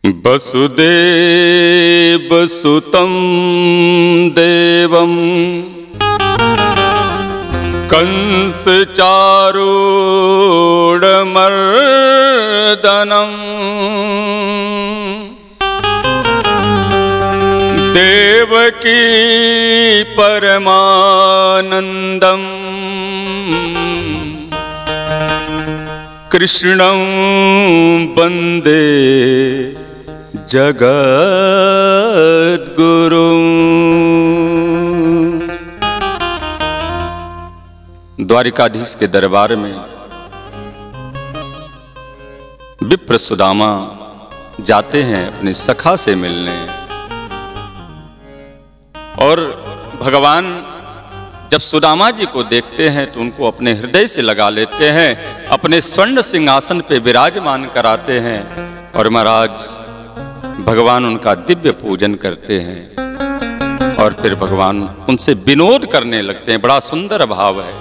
वसुदेवसुतं देवं कंसचारूढमर्दनं देवकी परमानन्दं कृष्णं वन्दे जगद्गुरु। द्वारिकाधीश के दरबार में विप्र सुदामा जाते हैं अपने सखा से मिलने, और भगवान जब सुदामा जी को देखते हैं तो उनको अपने हृदय से लगा लेते हैं, अपने स्वर्ण सिंहासन पे विराजमान कराते हैं और महाराज भगवान उनका दिव्य पूजन करते हैं और फिर भगवान उनसे विनोद करने लगते हैं। बड़ा सुंदर भाव है।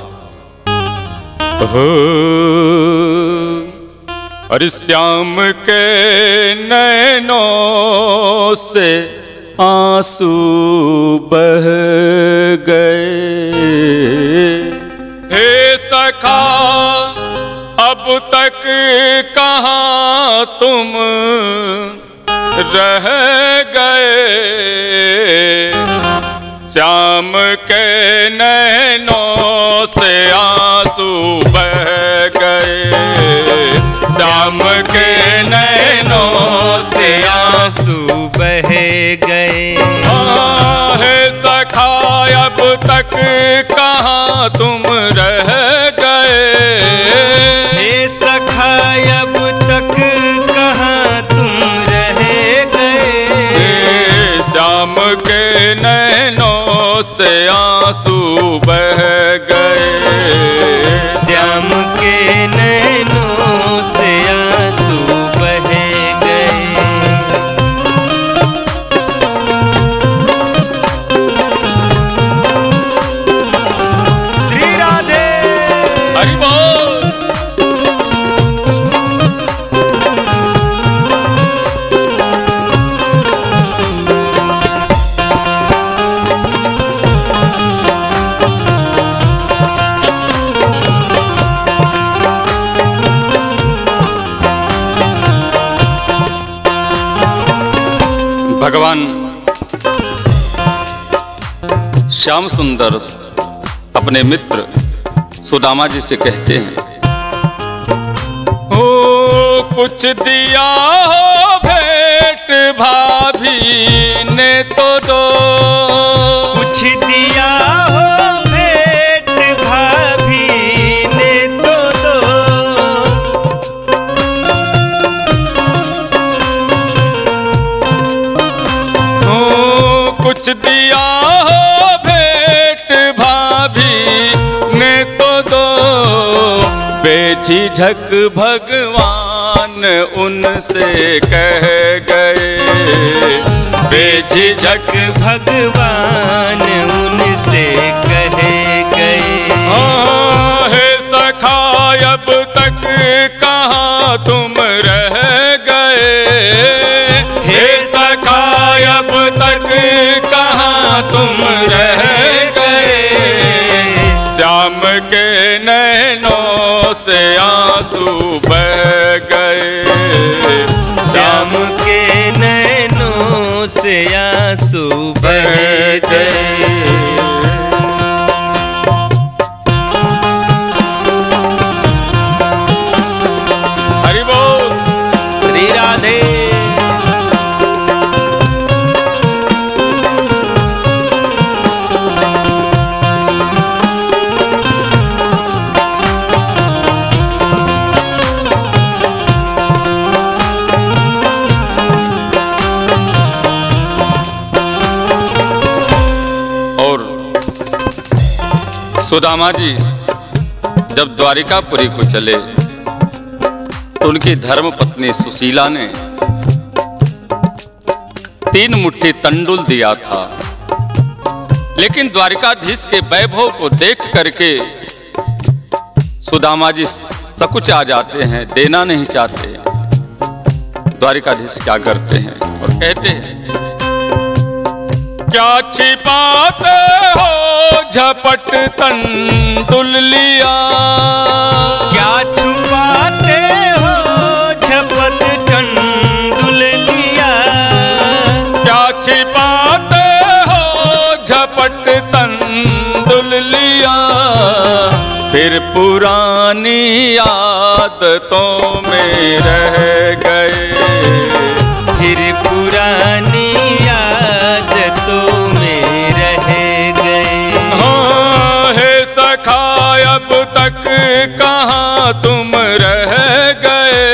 अरे श्याम के नैनों से आंसू बह गए, हे सखा अब तक कहाँ तुम रह गए, श्याम के नैनों से आंसू बह गए, श्याम के नैनों से आंसू बह गए। हे सखा अब तक कहाँ तुम रह गए, हे सखा अब तक कहाँ तुम रह गए, श्याम के नैनों से आंसू बह गए, श्याम के नैनों से आंसू बह गए। श्री राधे हरि बोल। भगवान श्याम सुंदर अपने मित्र सुदामा जी से कहते हैं, ओ कुछ दिया हो भेंट भाभी ने तो दो, कुछ दिया हो भेंट भाभी ने तो दो, कुछ दिया हो भेंट भाभी ने तो दो, बेझिझक भगवान उनसे कह गए, बेझिझक भगवान उनसे कह गए। हे सखा अब तक कहाँ तुम रह गए, हे सखा अब तक कहाँ तुम रह गए, श्याम के नैनों से आंसू बह गए, श्याम के नैनों से आंसू बह गए। हरि बोल। श्री राधे सुदामा जी जब द्वारिकापुरी को चले तो उनकी धर्म पत्नी सुशीला ने 3 मुट्ठी तंडुल दिया था, लेकिन द्वारिकाधीश के वैभव को देख करके सुदामा जी सकुच आ जाते हैं, देना नहीं चाहते। द्वारिकाधीश क्या करते हैं और कहते हैं, क्या छिपाते हो झपट तंदुल लिया, क्या छुपाते हो झपट तंदुल लिया, क्या छिपाते हो झपट तंदुल लिया, फिर पुरानी आदतों में रह गए, फिर पुरानी आदतों में रह गए। हाँ हे सखा अब तक कहाँ तुम रह गए,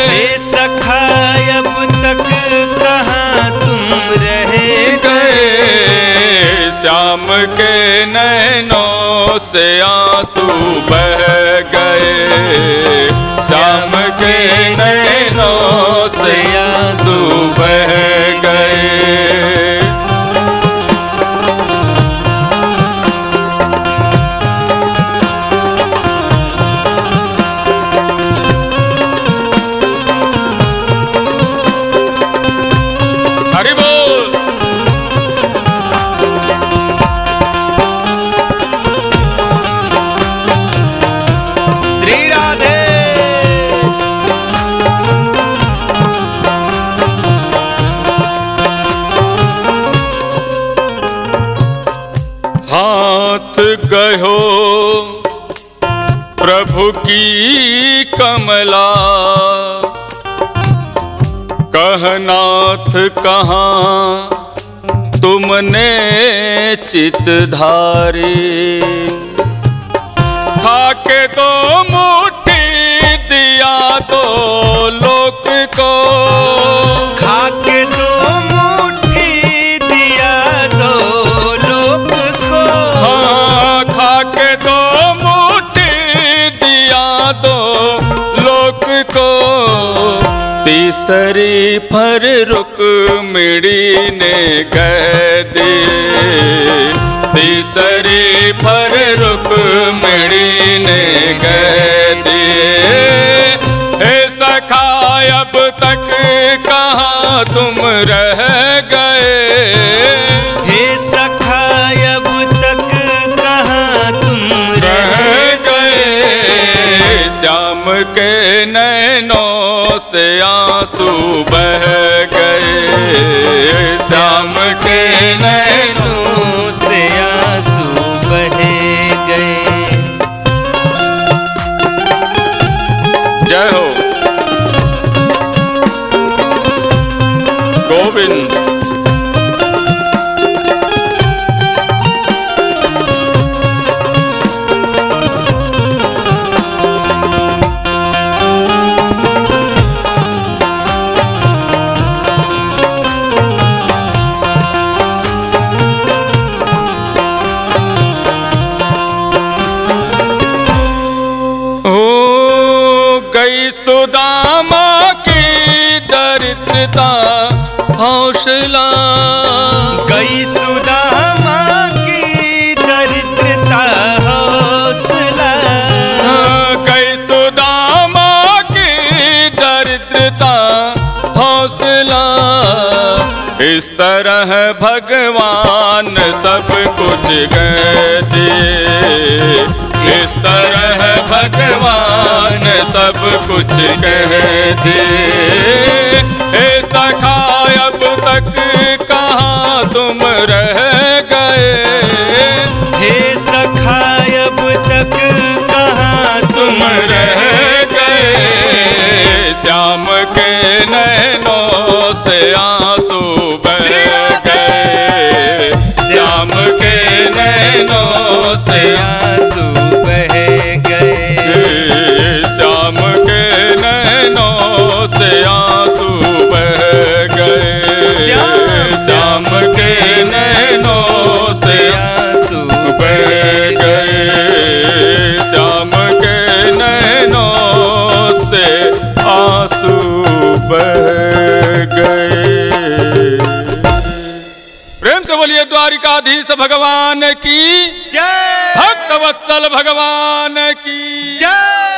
हे सखा अब तक कहाँ तुम रह गए, श्याम के नैनों से आंसू बह गए, श्याम के नैनों से आंसू बह गए। हरि बोल। श्री राधे। हाथ गयो प्रभु की कमला, कहनाथ कहाँ तुमने चित धारी, खाके दो मुट्ठी दिया दो लोक को, खाके दो मुट्ठी दिया दो लोक को, हाँ खाके दो मुट्ठी दिया दो लोक को, तीसरी फर रुक्मिणी ने कह दी, तीसरी फर रुक्मिणी ने कह दी, हे सखा अब तक कहाँ तुम रह गए, हे सखा अब तक कहाँ तुम रह गए, श्याम के नैनों से आंसू बह गए, श्याम के नैनों से आंसू बह गए। जय हो गोविंद। सुदामा की दरिद्रता हौसला, गई सुदामा की दरिद्रता हौसला, गई सुदामा की दरिद्रता हौसला, इस तरह भगवान सब कुछ गए दिए, इस तरह भगवान सब कुछ कह दिए, हे सखा अब तक कहाँ तुम रह गए, हे सखा अब तक कहाँ तुम रह गए, श्याम के नैनों से आंसू बह गए, श्याम के नैनों से आंसू बह गए, श्याम के नैनों से आंसू बह गए, श्याम के नैनों से आंसू बह गए, श्याम के नैनों से आंसू बह गए। प्रेम से बोलिए द्वारिकाधीश भगवान की जय, भक्त वत्सल भगवान की जय।